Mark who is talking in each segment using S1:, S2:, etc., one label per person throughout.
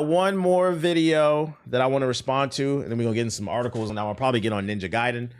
S1: One more video that I want to respond to, and then we're gonna get in some articles, and I'll probably get on Ninja Gaiden.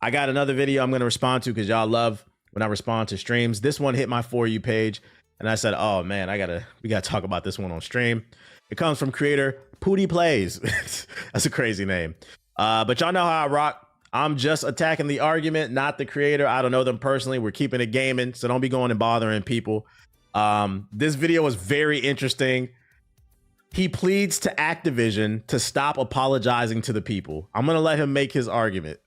S1: I got another video I'm gonna respond to because y'all love when I respond to streams. This one hit my For You page, and I said, oh man, we gotta talk about this one on stream. It comes from creator Pooty Plays. That's a crazy name. But y'all know how I rock. I'm just attacking the argument, not the creator. I don't know them personally. We're keeping it gaming, so don't be going and bothering people. This video was very interesting. He pleads to Activision to stop apologizing to the people. I'm going to let him make his argument.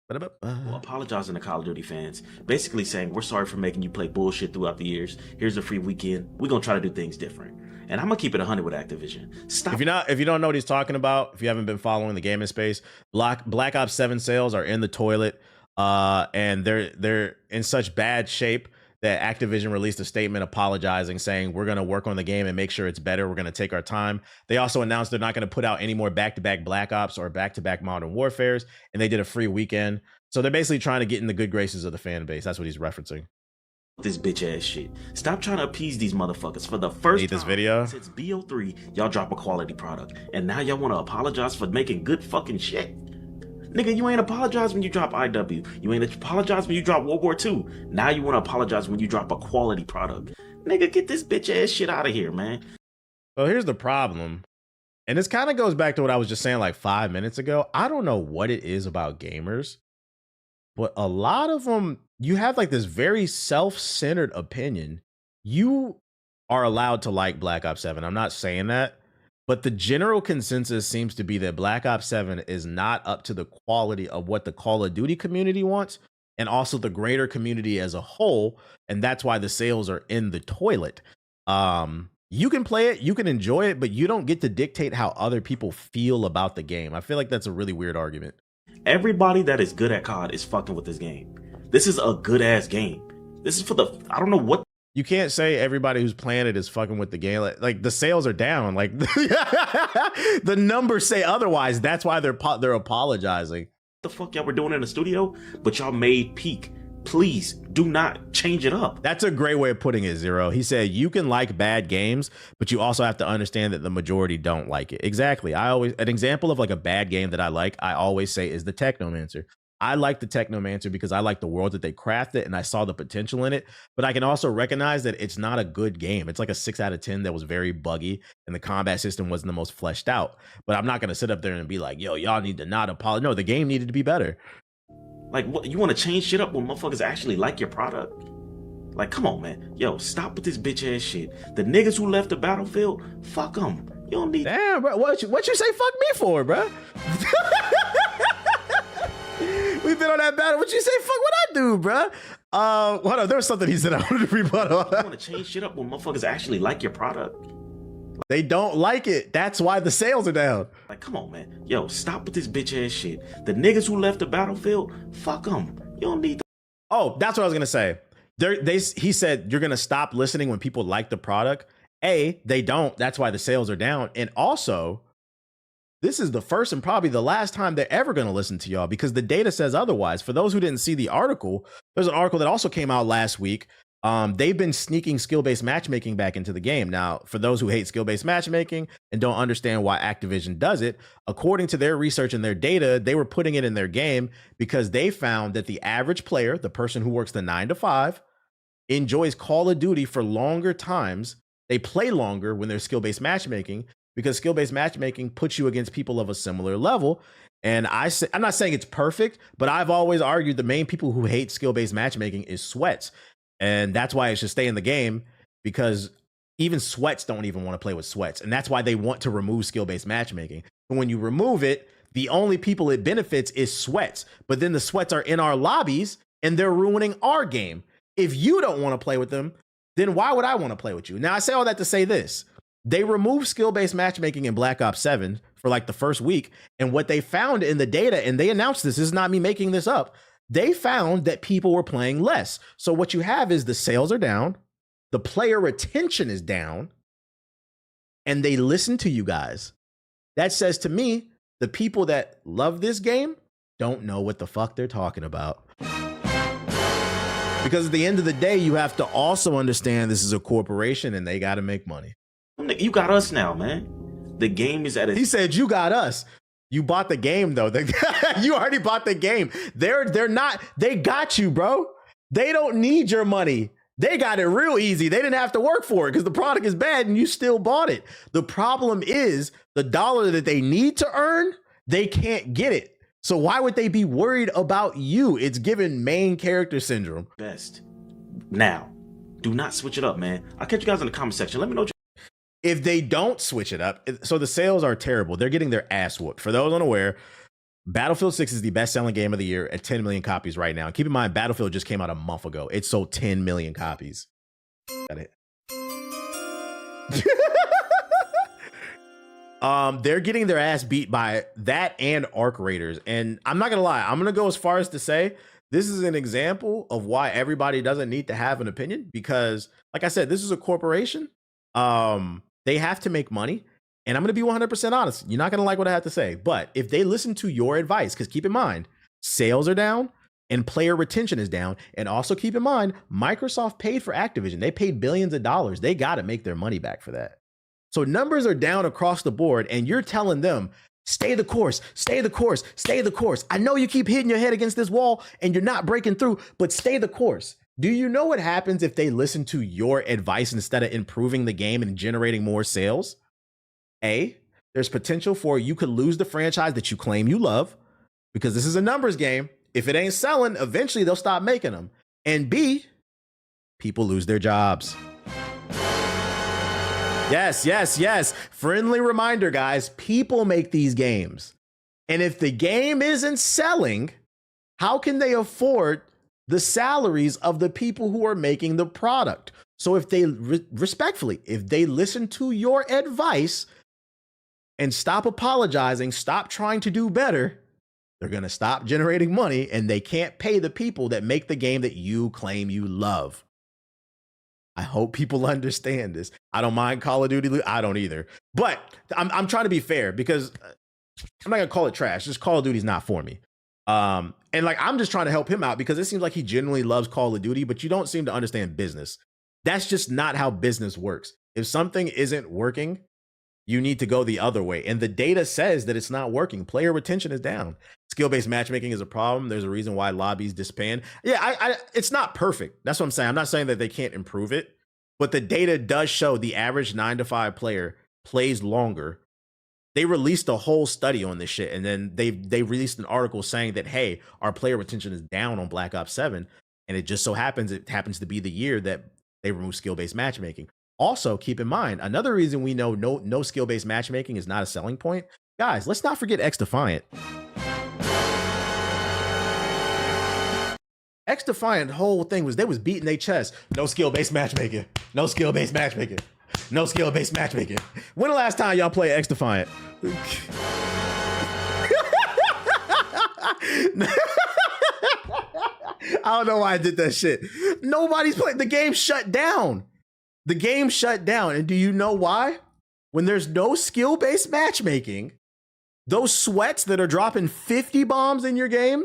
S2: Well, apologizing to Call of Duty fans, basically saying we're sorry for making you play bullshit throughout the years. Here's a free weekend. We're going to try to do things different. And I'm going to keep it 100 with Activision. Stop.
S1: If you don't know what he's talking about, if you haven't been following the gaming space, Black Ops 7 sales are in the toilet, and they're in such bad shape that Activision released a statement apologizing, saying we're going to work on the game and make sure it's better. We're going to take our time. They also announced they're not going to put out any more back-to-back Black Ops or back-to-back Modern Warfares, and they did a free weekend. So they're basically trying to get in the good graces of the fan base. That's what he's referencing.
S2: This bitch ass shit. Stop trying to appease these motherfuckers. For the first time
S1: this video
S2: since BO3, y'all drop a quality product, and now y'all want to apologize for making good fucking shit. Nigga, you ain't apologize when you drop IW. You ain't apologize when you drop World War II. Now you want to apologize when you drop a quality product. Nigga, get this bitch ass shit out of here, man.
S1: So here's the problem. And this kind of goes back to what I was just saying like 5 minutes ago. I don't know what it is about gamers, but a lot of them, you have like this very self-centered opinion. You are allowed to like Black Ops 7. I'm not saying that. But the general consensus seems to be that Black Ops 7 is not up to the quality of what the Call of Duty community wants, and also the greater community as a whole. And that's why the sales are in the toilet. You can play it, you can enjoy it, but you don't get to dictate how other people feel about the game. I feel like that's a really weird argument.
S2: Everybody that is good at COD is fucking with this game. This is a good ass game. This is for the, I don't know what.
S1: You can't say everybody who's playing it is fucking with the game. Like the sales are down. Like the numbers say otherwise. That's why they're apologizing.
S2: The fuck y'all were doing in the studio, but y'all made peak. Please do not change it up.
S1: That's a great way of putting it, Zero. He said you can like bad games, but you also have to understand that the majority don't like it. Exactly. An example of like a bad game that I always say is the Technomancer. I like the Technomancer because I like the world that they crafted and I saw the potential in it, but I can also recognize that it's not a good game. It's like a 6 out of 10 that was very buggy and the combat system wasn't the most fleshed out. But I'm not going to sit up there and be like, yo, y'all need to not apologize. No, the game needed to be better.
S2: Like, what, you want to change shit up when motherfuckers actually like your product? Like, come on, man. Yo, stop with this bitch ass shit. The niggas who left the battlefield, fuck them. You don't need.
S1: Damn, bro. What you say fuck me for, bro? We've been on that battle. What you say? Fuck what I do, bro? Hold on. There was something he said I wanted to rebuttal.
S2: You want to change shit up when motherfuckers actually like your product?
S1: They don't like it. That's why the sales are down.
S2: Like, come on, man. Yo, stop with this bitch ass shit. The niggas who left the battlefield, fuck them. You don't need.
S1: Oh, that's what I was gonna say. He said you're gonna stop listening when people like the product. They don't. That's why the sales are down. And also, this is the first and probably the last time they're ever going to listen to y'all because the data says otherwise. For those who didn't see the article, there's an article that also came out last week. They've been sneaking skill-based matchmaking back into the game. Now, for those who hate skill-based matchmaking and don't understand why Activision does it, according to their research and their data, they were putting it in their game because they found that the average player, the person who works the 9 to 5, enjoys Call of Duty for longer times. They play longer when there's skill-based matchmaking, because skill-based matchmaking puts you against people of a similar level. And I'm not saying it's perfect, but I've always argued the main people who hate skill-based matchmaking is sweats. And that's why it should stay in the game, because even sweats don't even want to play with sweats. And that's why they want to remove skill-based matchmaking. But when you remove it, the only people it benefits is sweats. But then the sweats are in our lobbies and they're ruining our game. If you don't want to play with them, then why would I want to play with you? Now, I say all that to say this. They removed skill-based matchmaking in Black Ops 7 for like the first week. And what they found in the data, and they announced this is not me making this up, they found that people were playing less. So what you have is the sales are down, the player retention is down, and they listen to you guys. That says to me, the people that love this game don't know what the fuck they're talking about. Because at the end of the day, you have to also understand this is a corporation and they got to make money.
S2: Nigga, you got us now, man. The game is at a.
S1: He said you got us. You bought the game though. You already bought the game. They're not. They got you, bro. They don't need your money. They got it real easy. They didn't have to work for it because the product is bad and you still bought it. The problem is the dollar that they need to earn, they can't get it. So why would they be worried about you? It's given main character syndrome.
S2: Best. Now, do not switch it up, man. I'll catch you guys in the comment section. Let me know what
S1: if they don't switch it up. So the sales are terrible. They're getting their ass whooped. For those unaware, Battlefield 6 is the best-selling game of the year at 10 million copies right now. Keep in mind, Battlefield just came out a month ago. It sold 10 million copies. Got it. They're getting their ass beat by that and Arc Raiders. And I'm not going to lie. I'm going to go as far as to say this is an example of why everybody doesn't need to have an opinion. Because, like I said, this is a corporation. They have to make money. And I'm going to be 100% honest. You're not going to like what I have to say. But if they listen to your advice, because keep in mind, sales are down and player retention is down. And also keep in mind, Microsoft paid for Activision. They paid billions of dollars. They got to make their money back for that. So numbers are down across the board. And you're telling them, stay the course, stay the course, stay the course. I know you keep hitting your head against this wall and you're not breaking through, but stay the course. Do you know what happens if they listen to your advice instead of improving the game and generating more sales? A, there's potential for you could lose the franchise that you claim you love because this is a numbers game. If it ain't selling, eventually they'll stop making them. And B, people lose their jobs. Yes. Friendly reminder, guys, people make these games. And if the game isn't selling, how can they afford the salaries of the people who are making the product? So if they respectfully, if they listen to your advice and stop apologizing, stop trying to do better, they're going to stop generating money and they can't pay the people that make the game that you claim you love. I hope people understand this. I don't mind Call of Duty. I don't either. But I'm trying to be fair because I'm not going to call it trash. Just Call of Duty's not for me. And like, I'm just trying to help him out because it seems like he genuinely loves Call of Duty, but you don't seem to understand business. That's just not how business works. If something isn't working, you need to go the other way. And the data says that it's not working. Player retention is down. Skill-based matchmaking is a problem. There's a reason why lobbies disband. Yeah, it's not perfect. That's what I'm saying. I'm not saying that they can't improve it, but the data does show the average 9-to-5 player plays longer. They released a whole study on this shit, and then they released an article saying that, hey, our player retention is down on Black Ops 7, and it just so happens to be the year that they removed skill-based matchmaking. Also, keep in mind, another reason we know no skill-based matchmaking is not a selling point. Guys, let's not forget X-Defiant. X-Defiant whole thing was they was beating their chest. No skill-based matchmaking. No skill-based matchmaking. No skill-based matchmaking. When the last time y'all played X-Defiant? I don't know why I did that shit. Nobody's playing. The game shut down. The game shut down. And do you know why? When there's no skill-based matchmaking, those sweats that are dropping 50 bombs in your game,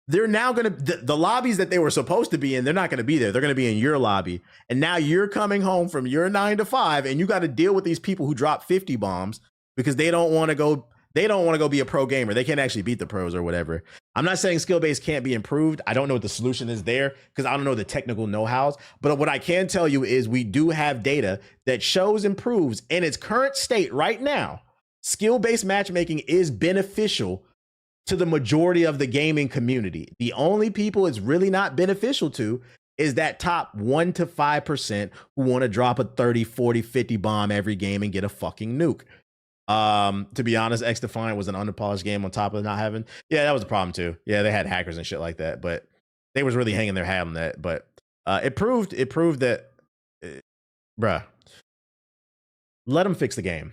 S1: they're now going to, the lobbies that they were supposed to be in, they're not going to be there. They're going to be in your lobby. And now you're coming home from your 9-to-5 and you got to deal with these people who drop 50 bombs because they don't want to go be a pro gamer. They can't actually beat the pros or whatever. I'm not saying skill-based can't be improved. I don't know what the solution is there because I don't know the technical know-hows. But what I can tell you is we do have data that shows improves in its current state right now. Skill-based matchmaking is beneficial to the majority of the gaming community. The only people it's really not beneficial to is that top 1 to 5% who want to drop a 30, 40, 50 bomb every game and get a fucking nuke. To be honest, X-Defiant was an underpolished game on top of not having. Yeah, that was a problem too. Yeah, they had hackers and shit like that, but they was really hanging their hat on that. But it proved that, bruh, let them fix the game.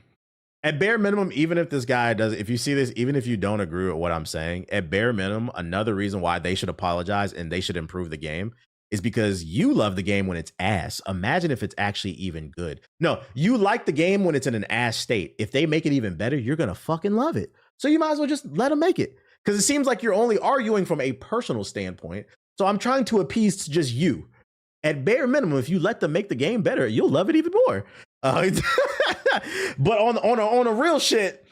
S1: At bare minimum, even if this guy does, if you see this, even if you don't agree with what I'm saying, at bare minimum, another reason why they should apologize and they should improve the game is because you love the game when it's ass. Imagine if it's actually even good. No, you like the game when it's in an ass state. If they make it even better, you're going to fucking love it. So you might as well just let them make it. Because it seems like you're only arguing from a personal standpoint. So I'm trying to appease to just you. At bare minimum, if you let them make the game better, you'll love it even more. But on a real shit,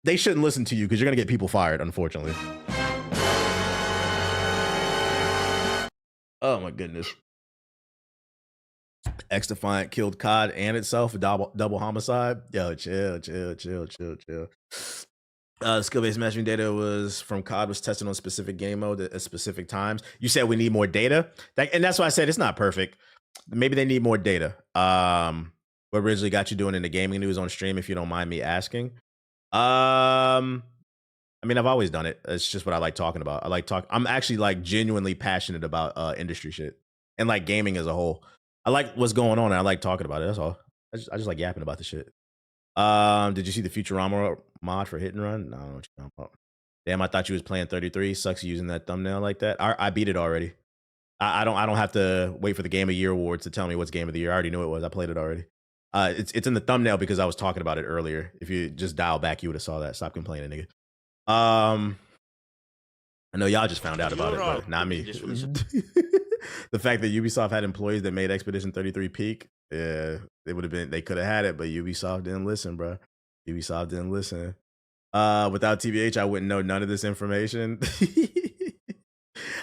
S1: they shouldn't listen to you because you're gonna get people fired, unfortunately. Oh my goodness. X Defiant killed COD and itself, a double homicide. Yo, chill. Skill-based matching data was from COD was tested on specific game mode at specific times. You said we need more data, and that's why I said it's not perfect. Maybe they need more data. What originally got you doing in the gaming news on stream, if you don't mind me asking? I mean, I've always done it. It's just what I like talking about. I'm actually like genuinely passionate about industry shit and like gaming as a whole. I like what's going on and I like talking about it. That's all. I just like yapping about the shit. Did you see the Futurama mod for Hit and Run? No, I don't know what you're talking about. Damn, I thought you was playing 33. Sucks using that thumbnail like that. I beat it already. I don't have to wait for the Game of the Year awards to tell me what's Game of the Year. I already knew it was. I played it already. It's in the thumbnail because I was talking about it earlier. If you just dial back, you would have saw that. Stop complaining, nigga. I know y'all just found out about it, but not me. The fact that Ubisoft had employees that made Expedition 33 peak, yeah, they could have had it, but Ubisoft didn't listen, bro. Ubisoft didn't listen. Without TBH, I wouldn't know none of this information.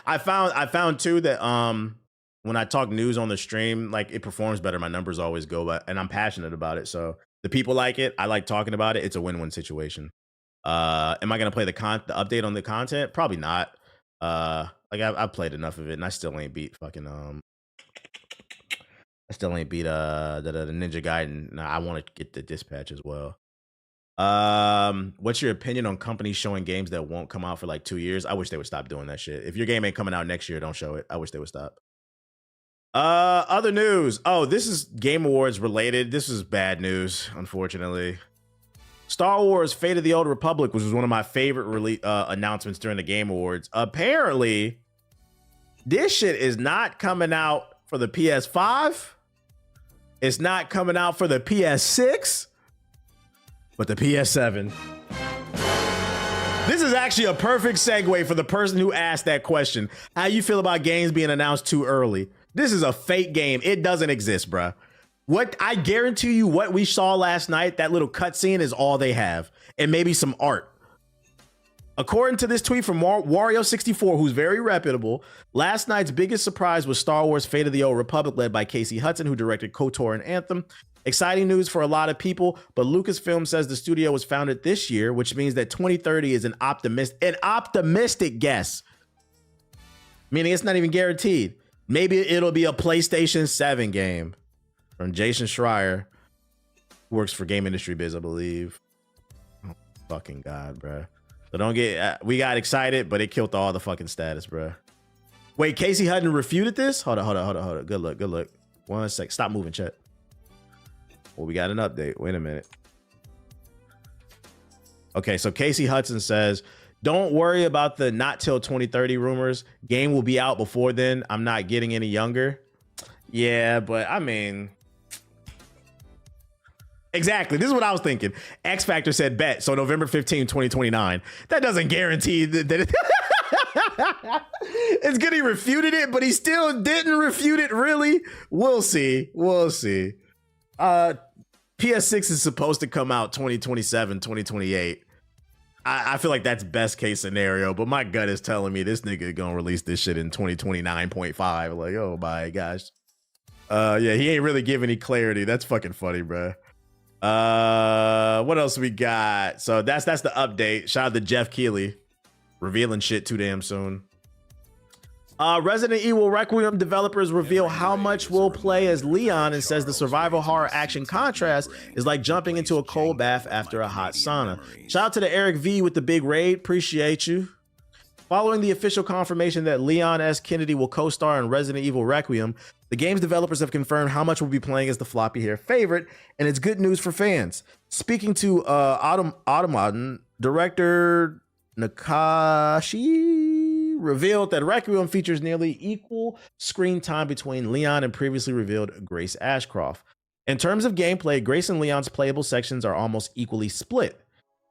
S1: I found too that when I talk news on the stream, like it performs better. My numbers always go up, and I'm passionate about it. So the people like it. I like talking about it. It's a win-win situation. Am I gonna play the update on the content? Probably not. Like I've played enough of it, and I still ain't beat fucking the Ninja Gaiden. Nah, I want to get the Dispatch as well. What's your opinion on companies showing games that won't come out for like 2 years? I wish they would stop doing that shit. If your game ain't coming out next year, don't show it. I wish they would stop. Other news. Oh, this is Game Awards related. This is bad news, unfortunately. Star Wars Fate of the Old Republic, which was one of my favorite announcements during the Game Awards. Apparently, this shit is not coming out for the PS5. It's not coming out for the PS6, but the PS7. This is actually a perfect segue for the person who asked that question. How you feel about games being announced too early? This is a fake game. It doesn't exist, bruh. What I guarantee you, what we saw last night, that little cutscene is all they have, and maybe some art. According to this tweet from Wario64, who's very reputable, last night's biggest surprise was Star Wars Fate of the Old Republic, led by Casey Hudson, who directed KOTOR and Anthem. Exciting news for a lot of people, but Lucasfilm says the studio was founded this year, which means that 2030 is an optimistic guess. Meaning it's not even guaranteed. Maybe it'll be a PlayStation 7 game. From Jason Schreier, who works for Game Industry Biz, I believe. Oh, fucking God, bro. So don't get, we got excited, but it killed all the fucking status, bro. Wait, Casey Hudson refuted this? Hold on. Good look. 1 sec. Stop moving, chat. Well, we got an update. Wait a minute. Okay, so Casey Hudson says, don't worry about the not till 2030 rumors. Game will be out before then. I'm not getting any younger. Yeah, but I mean... Exactly. This is what I was thinking. X Factor said bet. So November 15, 2029. That doesn't guarantee that it's good he refuted it, but he still didn't refute it, really. We'll see. PS6 is supposed to come out 2027, 2028. I feel like that's best case scenario, but my gut is telling me this nigga gonna release this shit in 2029.5. Like, oh my gosh. Yeah, he ain't really giving any clarity. That's fucking funny, bro. What else we got? So that's the update. Shout out to Jeff Keighley revealing shit too damn soon. Resident Evil Requiem developers reveal how much we'll play as Leon and says the survival horror action contrast is like jumping into a cold bath after a hot sauna. Shout out to the Eric V with the big raid. Appreciate you. Following the official confirmation that Leon S. Kennedy will co-star in Resident Evil Requiem, the game's developers have confirmed how much we'll be playing as the floppy hair favorite, and it's good news for fans. Speaking to Automaton, director Nakashi revealed that Requiem features nearly equal screen time between Leon and previously revealed Grace Ashcroft. In terms of gameplay, Grace and Leon's playable sections are almost equally split.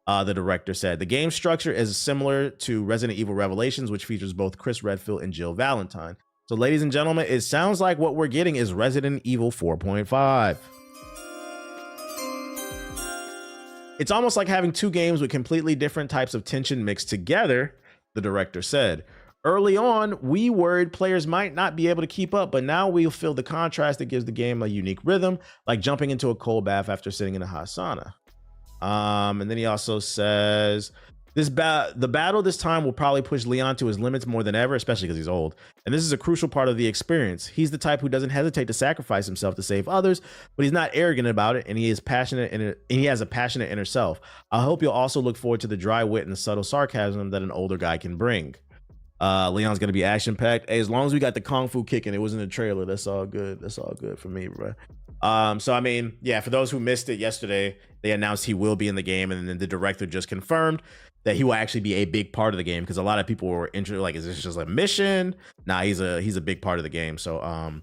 S1: The director said the game structure is similar to Resident Evil Revelations, which features both Chris Redfield and Jill Valentine. So, ladies and gentlemen, it sounds like what we're getting is Resident Evil 4.5. It's almost like having two games with completely different types of tension mixed together, the director said. Early on, we worried players might not be able to keep up, but now we feel the contrast that gives the game a unique rhythm, like jumping into a cold bath after sitting in a hot sauna. And then he also says, the battle this time will probably push Leon to his limits more than ever, especially because he's old. And this is a crucial part of the experience. He's the type who doesn't hesitate to sacrifice himself to save others, but he's not arrogant about it, and he is passionate and he has a passionate inner self. I hope you'll also look forward to the dry wit and the subtle sarcasm that an older guy can bring. Leon's gonna be action packed. Hey, as long as we got the kung fu kicking, it was in the trailer. That's all good. That's all good for me, bro. So I mean, yeah, for those who missed it yesterday, they announced he will be in the game, and then the director just confirmed that he will actually be a big part of the game, because a lot of people were interested, like, is this just a mission? Nah, he's a big part of the game. So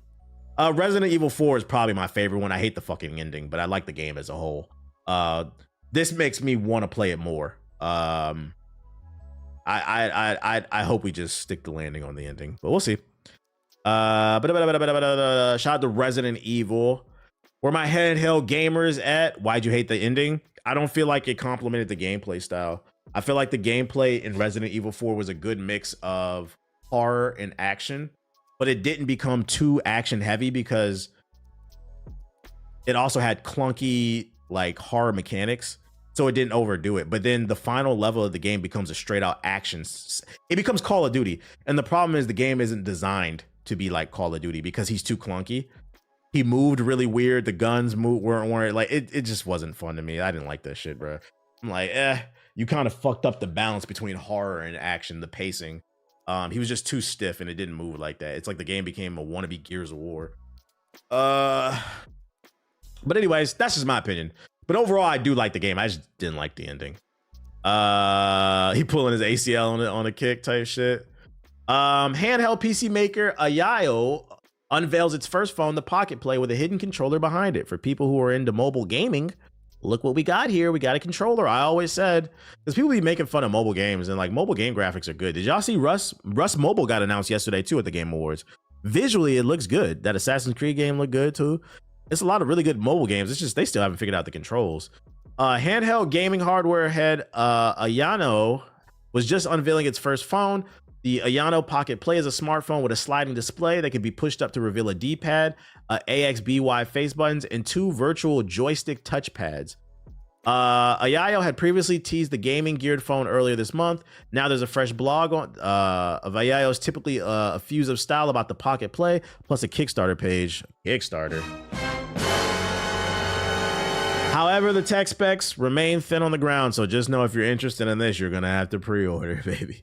S1: Resident Evil 4 is probably my favorite one. I hate the fucking ending, but I like the game as a whole. This makes me want to play it more. I hope we just stick the landing on the ending, but we'll see. Shout out to Resident Evil. Where my handheld gamers at? Why'd you hate the ending? I don't feel like it complemented the gameplay style. I feel like the gameplay in Resident Evil 4 was a good mix of horror and action, but it didn't become too action heavy because it also had clunky like horror mechanics. So it didn't overdo it. But then the final level of the game becomes a straight out action. It becomes Call of Duty. And the problem is the game isn't designed to be like Call of Duty because he's too clunky. He moved really weird. The guns weren't like, it just wasn't fun to me. I didn't like that shit, bro. I'm like, you kind of fucked up the balance between horror and action, the pacing. He was just too stiff and it didn't move like that. It's like the game became a wannabe Gears of War. But anyways, that's just my opinion. But overall, I do like the game. I just didn't like the ending. He pulling his ACL on a kick type shit. Handheld PC maker Ayaneo unveils its first phone, the Pocket Play, with a hidden controller behind it. For people who are into mobile gaming, look what we got here. We got a controller. I always said, because people be making fun of mobile games, and like mobile game graphics are good. Did y'all see Rust Mobile got announced yesterday too at the Game Awards? Visually, it looks good. That Assassin's Creed game looked good too. It's a lot of really good mobile games. It's just they still haven't figured out the controls. Handheld gaming hardware head Ayaneo was just unveiling its first phone. The Ayaneo Pocket Play is a smartphone with a sliding display that can be pushed up to reveal a D-pad, AXBY face buttons, and 2 virtual joystick touchpads. Ayaneo had previously teased the gaming geared phone earlier this month. Now there's a fresh blog on of Ayaneo's typically effusive style about the Pocket Play, plus a Kickstarter page. Kickstarter. However, the tech specs remain thin on the ground, so just know if you're interested in this, you're gonna have to pre-order, baby.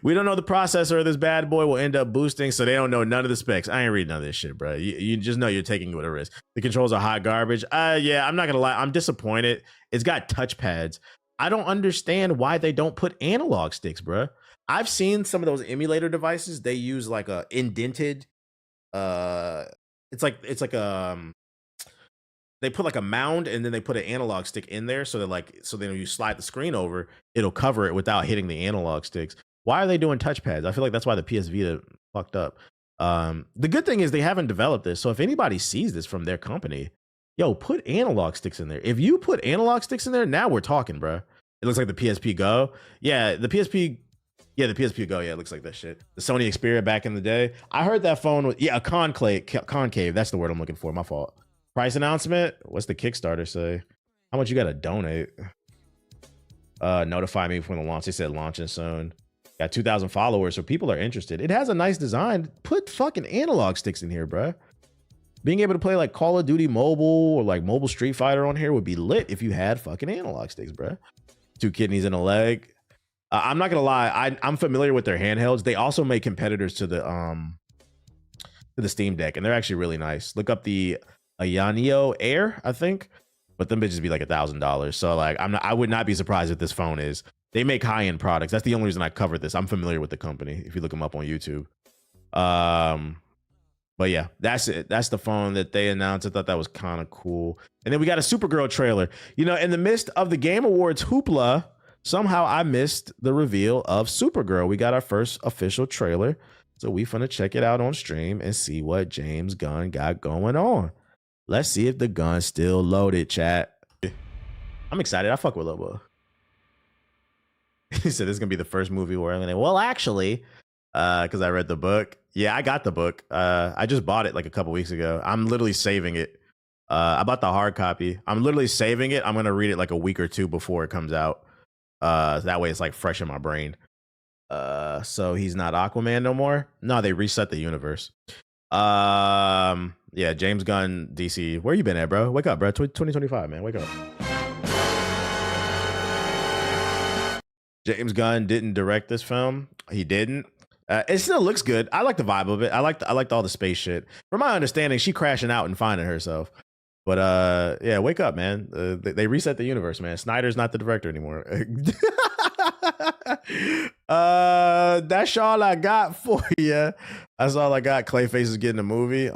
S1: We don't know the processor of this bad boy will end up boosting, so they don't know none of the specs. I ain't reading none of this shit, bro. You just know you're taking it with a risk. The controls are hot garbage. Yeah, I'm not gonna lie, I'm disappointed. It's got touchpads. I don't understand why they don't put analog sticks, bro. I've seen some of those emulator devices. They use like a indented. It's like they put like a mound and then they put an analog stick in there so that so then when you slide the screen over, it'll cover it without hitting the analog sticks. Why are they doing touchpads? I feel like that's why the PS Vita fucked up. The good thing is they haven't developed this. So if anybody sees this from their company, yo, put analog sticks in there. If you put analog sticks in there, now we're talking, bro. It looks like the PSP Go. Yeah, the PSP Go. Yeah, it looks like that shit. The Sony Xperia back in the day. I heard that phone was, a concave. That's the word I'm looking for. My fault. Price announcement. What's the Kickstarter say? How much you gotta donate? Notify me when the launch. They said launching soon. Got 2,000 followers, so people are interested. It has a nice design. Put fucking analog sticks in here, bro. Being able to play like Call of Duty Mobile or like Mobile Street Fighter on here would be lit if you had fucking analog sticks, bro. 2 kidneys and a leg. I'm not gonna lie. I'm familiar with their handhelds. They also make competitors to the Steam Deck, and they're actually really nice. Look up the Ayaneo Air, I think, but them bitches be like $1,000. So like, I would not be surprised if this phone is. They make high-end products. That's the only reason I covered this. I'm familiar with the company. If you look them up on YouTube. But yeah, that's it. That's the phone that they announced. I thought that was kind of cool. And then we got a Supergirl trailer. You know, in the midst of the Game Awards hoopla, somehow I missed the reveal of Supergirl. We got our first official trailer. So we finna check it out on stream and see what James Gunn got going on. Let's see if the gun's still loaded, chat. I'm I'm excited. I fuck with Lobo. He said this is gonna be the first movie where I'm gonna. Well, actually, because I read the book. Yeah, I got the book. I just bought it like a couple weeks ago. I'm literally saving it. I bought the hard copy. I'm literally saving it. I'm gonna read it like a week or two before it comes out. That way it's like fresh in my brain. So he's not Aquaman no more. No, they reset the universe. Yeah, James Gunn, DC. Where you been at, bro? Wake up, bro. 2025, man. Wake up. James Gunn didn't direct this film. He didn't. It still looks good. I like the vibe of it. I liked all the space shit. From my understanding, she crashing out and finding herself. But yeah, wake up, man. They reset the universe, man. Snyder's not the director anymore. That's all I got for you. That's all I got. Clayface is getting a movie.